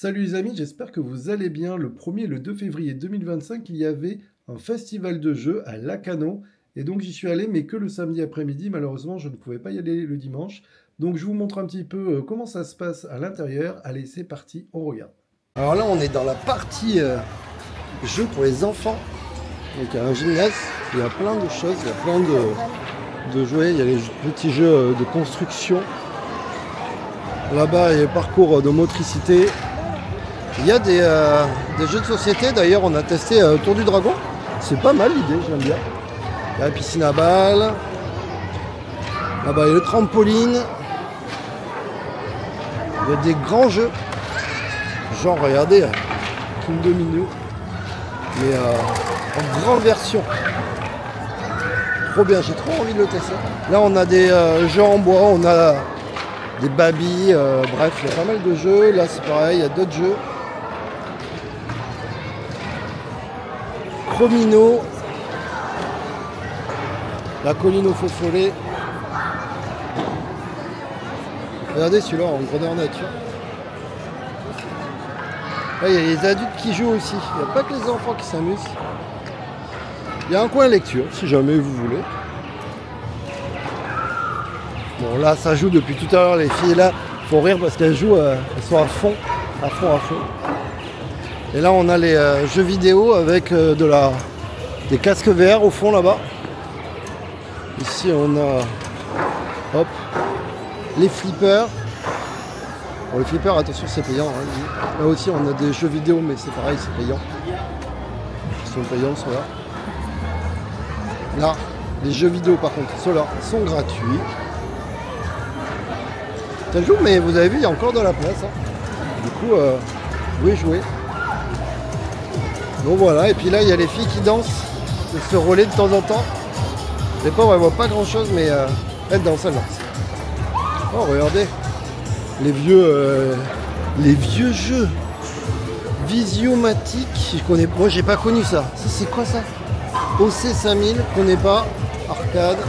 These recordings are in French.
Salut les amis, j'espère que vous allez bien. Le 1er et le 2 février 2025, il y avait un festival de jeux à Lacanau. Et donc j'y suis allé, mais que le samedi après-midi. Malheureusement, je ne pouvais pas y aller le dimanche. Donc je vous montre un petit peu comment ça se passe à l'intérieur. Allez, c'est parti, on regarde. Alors là, on est dans la partie jeux pour les enfants. Donc il y a un gymnase, il y a plein de choses, il y a plein de jouets. Il y a les petits jeux de construction. Là-bas, il y a les parcours de motricité. Il y a des jeux de société. D'ailleurs, on a testé Tour du Dragon. C'est pas mal l'idée, j'aime bien. Il y a la piscine à balles. Là-bas, il y a le trampoline. Il y a des grands jeux. Genre, regardez, King Domino. Mais en grande version. Trop bien, j'ai trop envie de le tester. Là, on a des jeux en bois, on a des babilles. Bref, il y a pas mal de jeux. Là, c'est pareil, il y a d'autres jeux. Chromino. La colline au faux follet. Regardez celui-là en grandeur nature. Là, il y a les adultes qui jouent aussi. Il n'y a pas que les enfants qui s'amusent. Il y a un coin lecture, si jamais vous voulez. Bon, là, ça joue depuis tout à l'heure. Les filles, là, faut rire parce qu'elles jouent, elles sont à fond, à fond, à fond. Et là, on a les jeux vidéo avec des casques VR au fond, là-bas. Ici, on a les flippers. Bon, les flippers, attention, c'est payant. Hein. Là aussi, on a des jeux vidéo, mais c'est pareil, c'est payant. Ils sont payants, ceux-là. Là, les jeux vidéo, par contre, ceux-là sont gratuits. Ça joue, mais vous avez vu, il y a encore de la place. Hein. Du coup, vous pouvez jouer. Donc voilà, et puis là, il y a les filles qui dansent, de se relayer de temps en temps. Les pauvres, elles voient pas grand-chose, mais elles dansent, elles dansent. Oh, regardez. Les vieux jeux Visiomatic, je connais. Moi j'ai pas connu ça. Ça c'est quoi ça? OC5000, je connais pas. Arcade.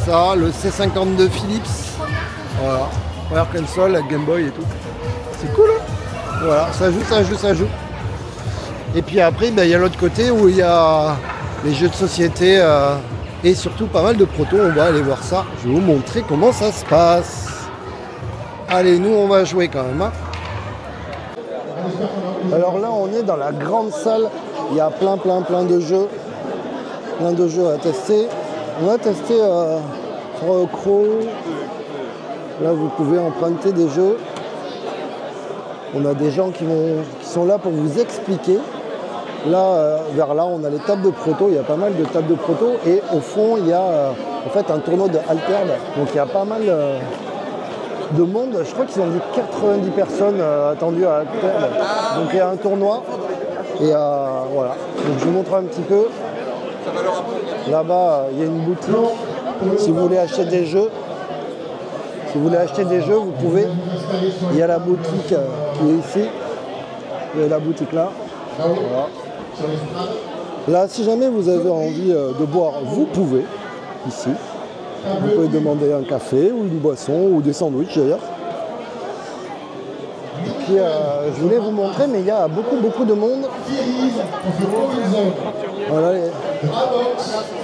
Ça, le C52 Philips. Voilà. Fire Console, la Game Boy et tout. C'est cool hein. Voilà, ça joue, ça joue, ça joue. Et puis après, il y a l'autre côté où il y a les jeux de société et surtout pas mal de protos. On va aller voir ça. Je vais vous montrer comment ça se passe. Allez, nous, on va jouer quand même. Hein. Alors là, on est dans la grande salle. Il y a plein de jeux. Plein de jeux à tester. On a testé Crow. Là, vous pouvez emprunter des jeux. On a des gens qui sont là pour vous expliquer. Là, vers là, on a les tables de proto. Il y a pas mal de tables de proto. Et au fond, il y a en fait un tournoi de Altered. Donc, il y a pas mal... de monde, je crois qu'ils ont dit 90 personnes attendues à Altered. Donc il y a un tournoi et voilà. Donc je vous montre un petit peu. Là-bas, il y a une boutique. Si vous voulez acheter des jeux, vous pouvez. Il y a la boutique qui est ici. Il y a la boutique là. Voilà. Là, si jamais vous avez envie de boire, vous pouvez ici. Vous pouvez demander un café ou une boisson ou des sandwichs d'ailleurs. Et puis je voulais vous montrer, mais il y a beaucoup de monde. Voilà, il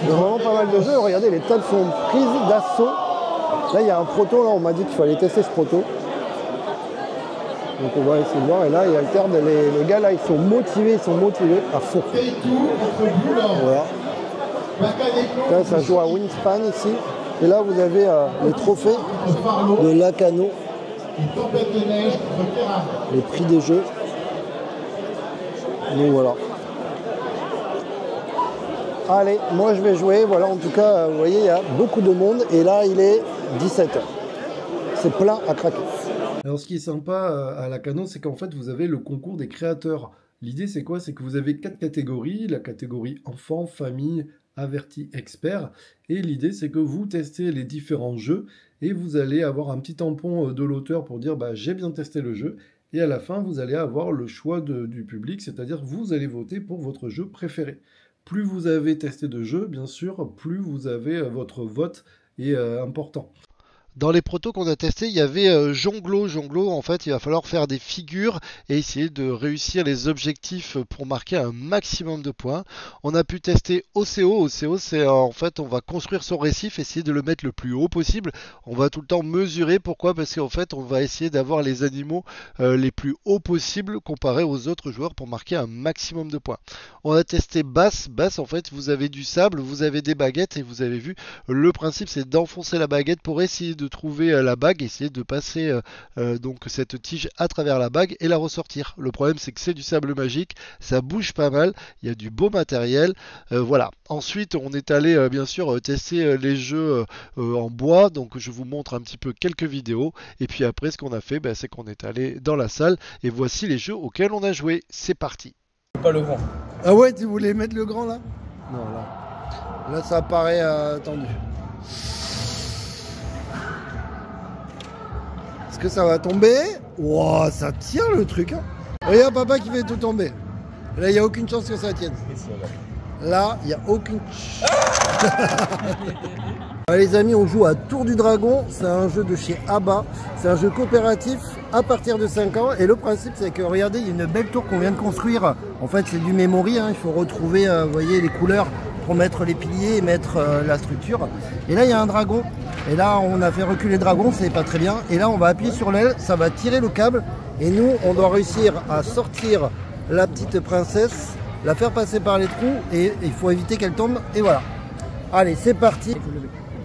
y a vraiment pas mal de jeux. Regardez, les tables sont prises d'assaut. Là, il y a un proto, là, on m'a dit qu'il fallait tester ce proto. Donc on va essayer de voir. Et là, il y a les gars là, ils sont motivés à fond. Voilà. Là, ça joue à Wingspan ici. Et là, vous avez les trophées de Lacanau, les prix des jeux. Donc voilà. Allez, moi je vais jouer. Voilà, en tout cas, vous voyez, il y a beaucoup de monde. Et là, il est 17h. C'est plein à craquer. Alors ce qui est sympa à Lacanau, c'est qu'en fait, vous avez le concours des créateurs. L'idée, c'est quoi? C'est que vous avez 4 catégories. La catégorie enfant, famille, averti, expert. Et l'idée, c'est que vous testez les différents jeux et vous allez avoir un petit tampon de l'auteur pour dire bah, j'ai bien testé le jeu. Et à la fin, vous allez avoir le choix du public, c'est-à-dire que vous allez voter pour votre jeu préféré. Plus vous avez testé de jeux, bien sûr, plus vous avez votre vote est important. Dans les protos qu'on a testés, il y avait Jonglo. Jonglo, en fait, il va falloir faire des figures et essayer de réussir les objectifs pour marquer un maximum de points. On a pu tester OCO. OCO, c'est en fait, on va construire son récif, essayer de le mettre le plus haut possible. On va tout le temps mesurer. Pourquoi? Parce qu'en fait, on va essayer d'avoir les animaux les plus hauts possibles comparé aux autres joueurs pour marquer un maximum de points. On a testé Basse. Basse, en fait, vous avez du sable, vous avez des baguettes et vous avez vu, le principe, c'est d'enfoncer la baguette pour essayer de trouver la bague, essayer de passer donc cette tige à travers la bague et la ressortir. Le problème c'est que c'est du sable magique, ça bouge pas mal, il y a du beau matériel, voilà. Ensuite on est allé bien sûr tester les jeux en bois, donc je vous montre un petit peu quelques vidéos et puis après ce qu'on a fait, c'est qu'on est allé dans la salle et voici les jeux auxquels on a joué. C'est parti. Pas le grand. Ah ouais, tu voulais mettre le grand là? Non, là ça paraît tendu. Est-ce que ça va tomber? Wow, ça tient le truc, hein. Regarde papa qui fait tout tomber. Là, il n'y a aucune chance que ça tienne. Là, il n'y a aucune chance. Les amis, on joue à Tour du Dragon. C'est un jeu de chez ABBA. C'est un jeu coopératif à partir de 5 ans. Et le principe, c'est que, regardez, il y a une belle tour qu'on vient de construire. En fait, c'est du memory, hein. Il faut retrouver, vous voyez, les couleurs pour mettre les piliers et mettre la structure. Et là, il y a un dragon. Et là, on a fait reculer le dragon, c'est pas très bien. Et là, on va appuyer sur l'aile, ça va tirer le câble. Et nous, on doit réussir à sortir la petite princesse, la faire passer par les trous. Et il faut éviter qu'elle tombe. Et voilà. Allez, c'est parti.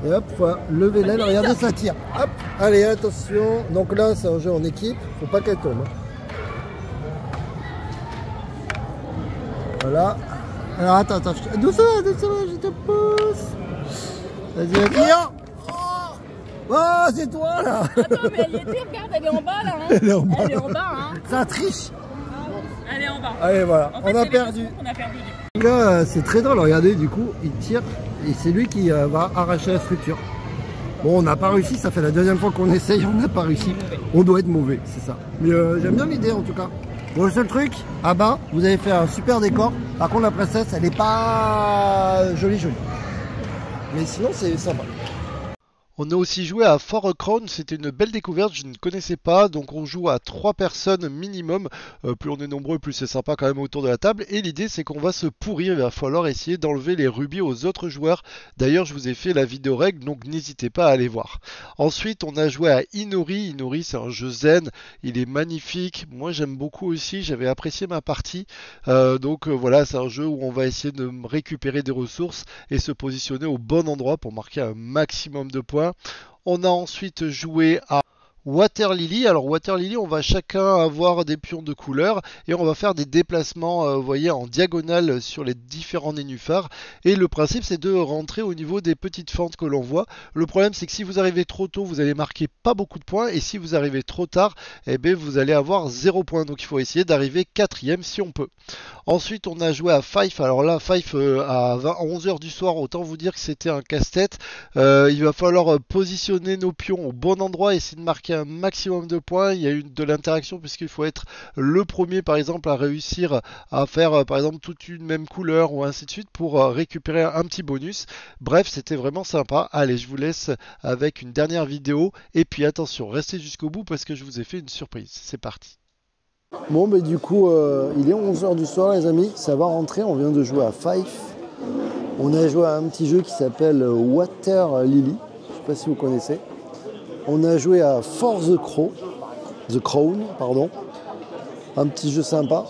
Et hop, faut lever l'aile. Regardez, ça tire. Hop. Allez, attention. Donc là, c'est un jeu en équipe. Faut pas qu'elle tombe. Voilà. Alors attends, doucement, je te pousse. Vas-y, viens. Oh, c'est toi là. Attends, mais elle était, regarde, elle est en bas là. Hein. Elle est en bas. Elle est en bas, hein. Ça triche. Elle est en bas. Allez, voilà, En fait, on a perdu. On a perdu. Le gars, c'est très drôle, regardez, du coup, il tire et c'est lui qui va arracher la structure. Bon, on n'a pas réussi, ça fait la deuxième fois qu'on essaye, on n'a pas réussi. On doit être mauvais, c'est ça. Mais j'aime bien l'idée en tout cas. Bon, le seul truc, à bas, vous avez fait un super décor. Par contre, la princesse, elle n'est pas jolie. Mais sinon, c'est sympa. On a aussi joué à For a Crown, c'était une belle découverte, je ne connaissais pas, donc on joue à 3 personnes minimum, plus on est nombreux, plus c'est sympa quand même autour de la table, et l'idée c'est qu'on va se pourrir, il va falloir essayer d'enlever les rubis aux autres joueurs, d'ailleurs je vous ai fait la vidéo règle, donc n'hésitez pas à aller voir. Ensuite on a joué à Inori, Inori c'est un jeu zen, il est magnifique, moi j'aime beaucoup aussi, j'avais apprécié ma partie, voilà c'est un jeu où on va essayer de récupérer des ressources et se positionner au bon endroit pour marquer un maximum de points. On a ensuite joué à Water Lily. Alors Water Lily, on va chacun avoir des pions de couleur et on va faire des déplacements, vous voyez, en diagonale sur les différents nénuphars. Et le principe, c'est de rentrer au niveau des petites fentes que l'on voit. Le problème, c'est que si vous arrivez trop tôt, vous allez marquer pas beaucoup de points. Et si vous arrivez trop tard, vous allez avoir 0 points. Donc il faut essayer d'arriver 4e si on peut. Ensuite, on a joué à Fife. Alors là, Fife à 11h du soir, autant vous dire que c'était un casse-tête. Il va falloir positionner nos pions au bon endroit, essayer de marquer un maximum de points. Il y a eu de l'interaction puisqu'il faut être le premier par exemple à réussir à faire par exemple toute une même couleur ou ainsi de suite pour récupérer un petit bonus. Bref, c'était vraiment sympa. Allez, je vous laisse avec une dernière vidéo et puis attention, restez jusqu'au bout parce que je vous ai fait une surprise. C'est parti. Bon, du coup, il est 11h du soir les amis, ça va rentrer, on vient de jouer à Fife. On a joué à un petit jeu qui s'appelle Water Lily, je ne sais pas si vous connaissez. On a joué à For the Crown, un petit jeu sympa.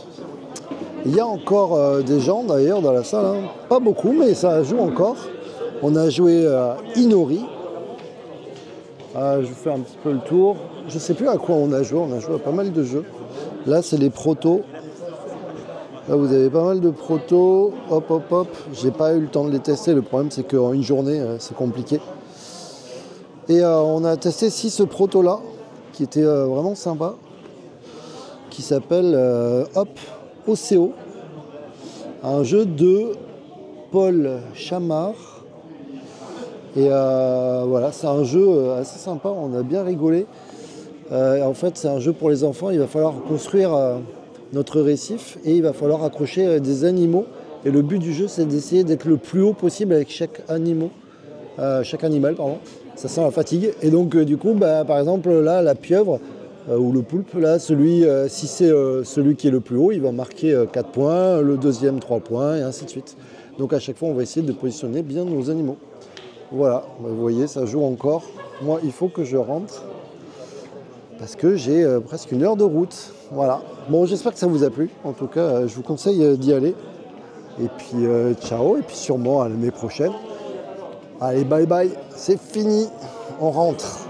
Il y a encore des gens d'ailleurs dans la salle, hein. Pas beaucoup mais ça joue encore. On a joué à Inori. Je vous fais un petit peu le tour. Je ne sais plus à quoi on a joué à pas mal de jeux. Là c'est les protos. Là vous avez pas mal de protos. Hop. J'ai pas eu le temps de les tester. Le problème c'est qu'en une journée c'est compliqué. Et on a testé ce proto là qui était vraiment sympa. Qui s'appelle OCO. Un jeu de Paul Chamard. Et voilà, c'est un jeu assez sympa, on a bien rigolé. En fait, c'est un jeu pour les enfants, il va falloir construire notre récif et il va falloir accrocher des animaux. Et le but du jeu, c'est d'essayer d'être le plus haut possible avec chaque animal. ça sent la fatigue. Et donc du coup, par exemple là, la pieuvre ou le poulpe, là, si c'est celui qui est le plus haut, il va marquer 4 points, le deuxième 3 points, et ainsi de suite. Donc à chaque fois, on va essayer de positionner bien nos animaux. Voilà, vous voyez, ça joue encore. Moi, il faut que je rentre parce que j'ai presque 1 heure de route. Voilà. Bon, j'espère que ça vous a plu. En tout cas, je vous conseille d'y aller. Et puis, ciao. Et puis sûrement à l'année prochaine. Allez, bye bye. C'est fini. On rentre.